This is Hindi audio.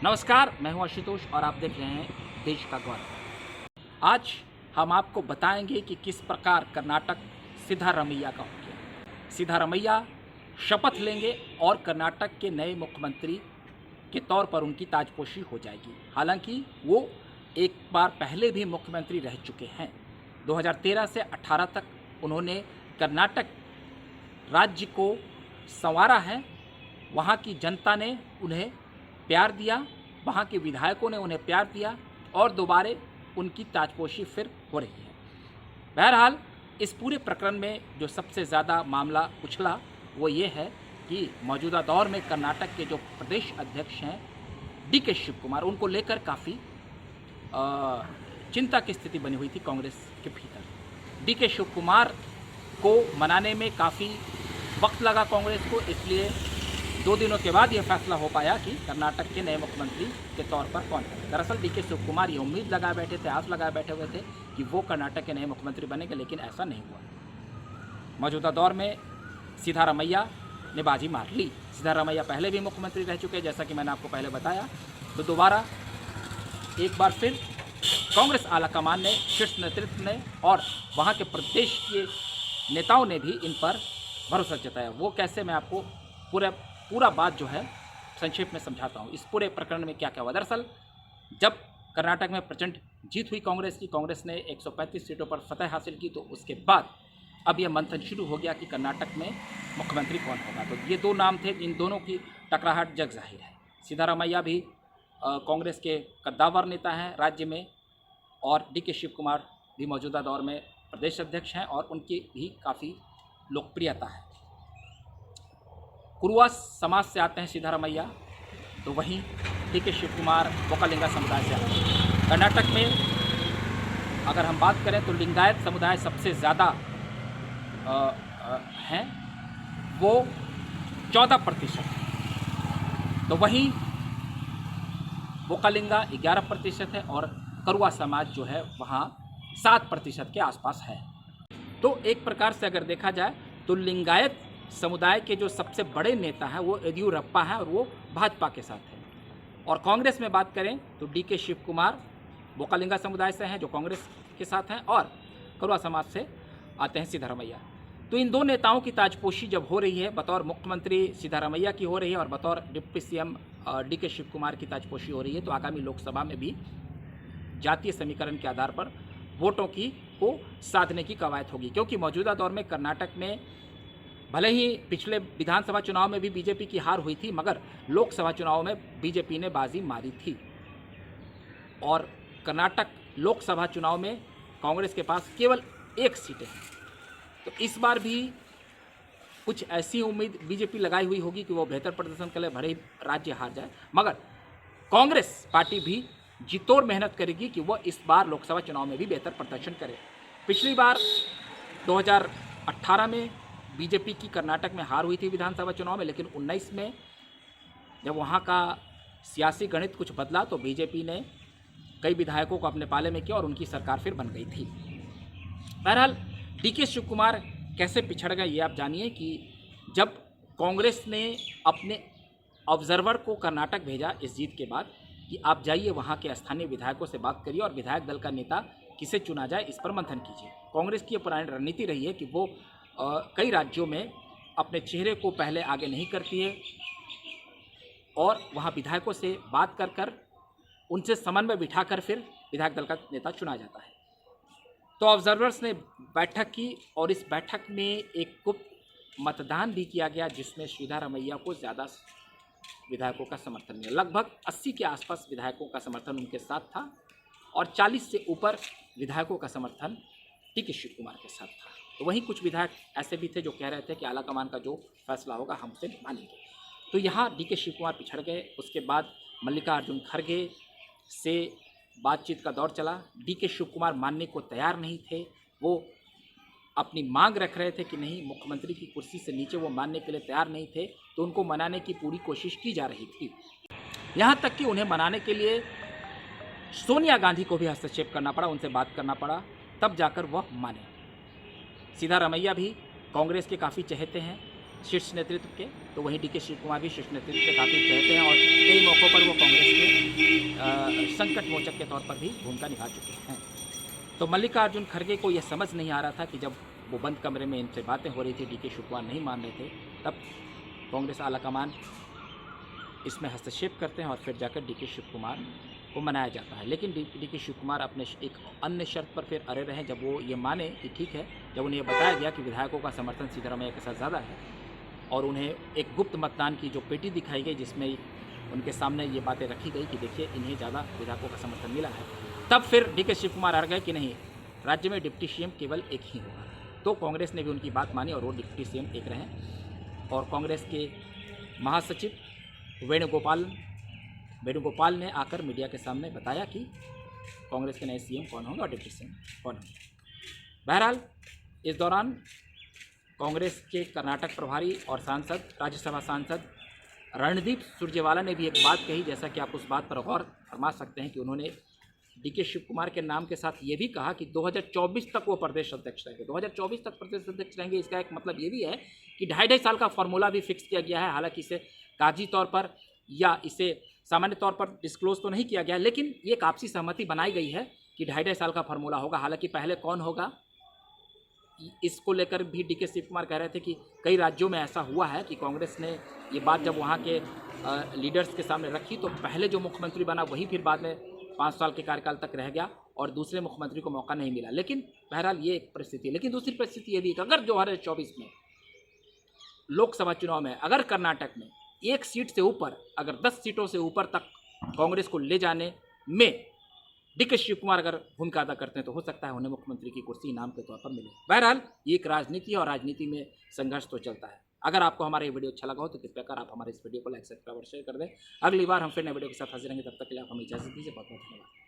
नमस्कार, मैं हूं आशुतोष और आप देख रहे हैं देश का गौरव। आज हम आपको बताएंगे कि किस प्रकार कर्नाटक सिद्धारमैया का हो गया। सिद्धारमैया शपथ लेंगे और कर्नाटक के नए मुख्यमंत्री के तौर पर उनकी ताजपोशी हो जाएगी। हालांकि वो एक बार पहले भी मुख्यमंत्री रह चुके हैं। 2013 से 18 तक उन्होंने कर्नाटक राज्य को संवारा है। वहाँ की जनता ने उन्हें प्यार दिया, वहाँ के विधायकों ने उन्हें प्यार दिया और दोबारा उनकी ताजपोशी फिर हो रही है। बहरहाल इस पूरे प्रकरण में जो सबसे ज़्यादा मामला उछला वो ये है कि मौजूदा दौर में कर्नाटक के जो प्रदेश अध्यक्ष हैं DK शिव कुमार, उनको लेकर काफ़ी चिंता की स्थिति बनी हुई थी कांग्रेस के भीतर। DK शिव कुमार को मनाने में काफ़ी वक्त लगा कांग्रेस को, इसलिए 2 दिनों के बाद यह फैसला हो पाया कि कर्नाटक के नए मुख्यमंत्री के तौर पर कौन है। दरअसल DK शिव कुमार ये उम्मीद लगाए बैठे थे, आस लगाए बैठे हुए थे कि वो कर्नाटक के नए मुख्यमंत्री बनेंगे, लेकिन ऐसा नहीं हुआ। मौजूदा दौर में सिद्धारमैया ने बाजी मार ली। सिद्धारमैया पहले भी मुख्यमंत्री रह चुके हैं, जैसा कि मैंने आपको पहले बताया। तो दोबारा एक बार फिर कांग्रेस आलाकमान ने, शीर्ष नेतृत्व ने और वहाँ के प्रदेश के नेताओं ने भी इन पर भरोसा जताया। वो कैसे, मैं आपको पूरा बात जो है संक्षेप में समझाता हूँ। इस पूरे प्रकरण में क्या क्या हुआ। दरअसल जब कर्नाटक में प्रचंड जीत हुई कांग्रेस ने 135 सीटों पर फतह हासिल की, तो उसके बाद अब यह मंथन शुरू हो गया कि कर्नाटक में मुख्यमंत्री कौन होगा। तो ये 2 नाम थे, इन दोनों की टकराहट जग जाहिर है। सिद्धारमैया भी कांग्रेस के कद्दावर नेता हैं राज्य में, और DK शिव कुमार भी मौजूदा दौर में प्रदेश अध्यक्ष हैं और उनकी भी काफ़ी लोकप्रियता है। कुरुआ समाज से आते हैं सिद्धारमैया, तो वहीं DK शिव कुमार वोकालिंगा समुदाय से आते हैं। कर्नाटक में अगर हम बात करें तो लिंगायत समुदाय सबसे ज़्यादा हैं, वो 14% है। तो वहीं वोकालिंगा 11% है और करुआ समाज जो है वहाँ 7% के आसपास है। तो एक प्रकार से अगर देखा जाए तो लिंगायत समुदाय के जो सबसे बड़े नेता हैं वो येदियुरप्पा हैं और वो भाजपा के साथ हैं। और कांग्रेस में बात करें तो DK शिव कुमार वोकालिंगा समुदाय से हैं जो कांग्रेस के साथ हैं, और करुआ समाज से आते हैं सिद्धारमैया। तो इन 2 नेताओं की ताजपोशी जब हो रही है, बतौर मुख्यमंत्री सिद्धारमैया की हो रही है और बतौर deputy CM DK Shiv Kumar की ताजपोशी हो रही है, तो आगामी लोकसभा में भी जातीय समीकरण के आधार पर वोटों को साधने की कवायद होगी। क्योंकि मौजूदा दौर में कर्नाटक में भले ही पिछले विधानसभा चुनाव में भी बीजेपी की हार हुई थी, मगर लोकसभा चुनाव में बीजेपी ने बाजी मारी थी। और कर्नाटक लोकसभा चुनाव में कांग्रेस के पास केवल 1 सीटें हैं। तो इस बार भी कुछ ऐसी उम्मीद बीजेपी लगाई हुई होगी कि वो बेहतर प्रदर्शन करे, भले ही राज्य हार जाए, मगर कांग्रेस पार्टी भी जीतोड़ मेहनत करेगी कि वह इस बार लोकसभा चुनाव में भी बेहतर प्रदर्शन करे। पिछली बार 2018 में बीजेपी की कर्नाटक में हार हुई थी विधानसभा चुनाव में, लेकिन 19 में जब वहाँ का सियासी गणित कुछ बदला तो बीजेपी ने कई विधायकों को अपने पाले में किया और उनकी सरकार फिर बन गई थी। बहरहाल DK शिव कुमार कैसे पिछड़ गए ये आप जानिए कि जब कांग्रेस ने अपने ऑब्जर्वर को कर्नाटक भेजा इस जीत के बाद कि आप जाइए वहाँ के स्थानीय विधायकों से बात करिए और विधायक दल का नेता किसे चुना जाए इस पर मंथन कीजिए। कांग्रेस की पुरानी रणनीति रही है कि वो कई राज्यों में अपने चेहरे को पहले आगे नहीं करती है और वहाँ विधायकों से बात कर उनसे समन्वय बिठाकर फिर विधायक दल का नेता चुना जाता है। तो ऑब्जर्वर्स ने बैठक की और इस बैठक में एक गुप्त मतदान भी किया गया, जिसमें सिद्धारमैया को ज़्यादा विधायकों का समर्थन मिला। लगभग 80 के आसपास विधायकों का समर्थन उनके साथ था और 40 से ऊपर विधायकों का समर्थन DK शिव कुमार के साथ था। तो वहीं कुछ विधायक ऐसे भी थे जो कह रहे थे कि आलाकमान का जो फैसला होगा हम उसे मानेंगे। तो यहाँ DK शिव कुमार पिछड़ गए। उसके बाद मल्लिकार्जुन खड़गे से बातचीत का दौर चला। DK शिव कुमार मानने को तैयार नहीं थे, वो अपनी मांग रख रहे थे कि नहीं, मुख्यमंत्री की कुर्सी से नीचे वो मानने के लिए तैयार नहीं थे। तो उनको मनाने की पूरी कोशिश की जा रही थी, यहाँ तक कि उन्हें मनाने के लिए सोनिया गांधी को भी हस्तक्षेप करना पड़ा, उनसे बात करना पड़ा, तब जाकर वह माने। सिद्धारमैया भी कांग्रेस के काफ़ी चहेते हैं, शीर्ष नेतृत्व के, तो वहीं DK शिव कुमार भी शीर्ष नेतृत्व के काफ़ी चहेते हैं और कई मौक़ों पर वो कांग्रेस के संकट मोचक के तौर पर भी भूमिका निभा चुके हैं। तो मल्लिकार्जुन खड़गे को यह समझ नहीं आ रहा था कि जब वो बंद कमरे में इनसे बातें हो रही थी, डीके शिव कुमार नहीं मान रहे थे, तब कांग्रेस आलाकमान इसमें हस्तक्षेप करते हैं और फिर जाकर डीके शिव कुमार को मनाया जाता है। लेकिन डीके शिव कुमार अपने एक अन्य शर्त पर फिर अड़े रहे। जब वो ये माने कि ठीक है, जब उन्हें बताया गया कि विधायकों का समर्थन सिद्धरामैया के साथ ज़्यादा है और उन्हें एक गुप्त मतदान की जो पेटी दिखाई गई जिसमें उनके सामने ये बातें रखी गई कि देखिए इन्हें ज़्यादा विधायकों का समर्थन मिला है, तब फिर डीके शिव कुमार अड़ गए कि नहीं, राज्य में डिप्टी सीएम केवल एक ही होगा। तो कांग्रेस ने भी उनकी बात मानी और वो डिप्टी सीएम एक रहे। और कांग्रेस के महासचिव वेणुगोपाल ने आकर मीडिया के सामने बताया कि कांग्रेस के नए सीएम कौन होंगे और डिप्टी सीएम कौन होंगे। बहरहाल इस दौरान कांग्रेस के कर्नाटक प्रभारी और सांसद, राज्यसभा सांसद रणदीप सुरजेवाला ने भी एक बात कही, जैसा कि आप उस बात पर गौर फरमा सकते हैं कि उन्होंने डीके शिव कुमार के नाम के साथ ये भी कहा कि 2024 तक वो प्रदेश अध्यक्ष रहेंगे। 2024 तक प्रदेश अध्यक्ष रहेंगे, इसका एक मतलब ये भी है कि 2.5 साल का फॉर्मूला भी फिक्स किया गया है। हालांकि इसे कागजी तौर पर या इसे सामान्य तौर पर डिस्क्लोज तो नहीं किया गया, लेकिन ये एक आपसी सहमति बनाई गई है कि 2.5 साल का फॉर्मूला होगा। हालांकि पहले कौन होगा इसको लेकर भी डीके शिव कुमार कह रहे थे कि कई राज्यों में ऐसा हुआ है कि कांग्रेस ने ये बात जब वहाँ के लीडर्स के सामने रखी तो पहले जो मुख्यमंत्री बना वही फिर बाद में 5 साल के कार्यकाल तक रह गया और दूसरे मुख्यमंत्री को मौका नहीं मिला। लेकिन बहरहाल ये एक परिस्थिति है। लेकिन दूसरी परिस्थिति ये भी कि अगर 2024 में लोकसभा चुनाव में अगर कर्नाटक में 1 सीट से ऊपर, अगर 10 सीटों से ऊपर तक कांग्रेस को ले जाने में डीके शिव कुमार अगर भूमिका अदा करते हैं तो हो सकता है उन्हें मुख्यमंत्री की कुर्सी इनाम के तौर पर मिले। बहरहाल ये एक राजनीति है और राजनीति में संघर्ष तो चलता है। अगर आपको हमारा ये वीडियो अच्छा लगा हो तो कृपया कर आप हमारे इस वीडियो को लाइक, सब्सक्राइब और शेयर कर दें। अगली बार हम फिर नए वीडियो के साथ हाजिर रहेंगे, तब तक के लिए आप हमें इजाजत दीजिए। बहुत बहुत धन्यवाद।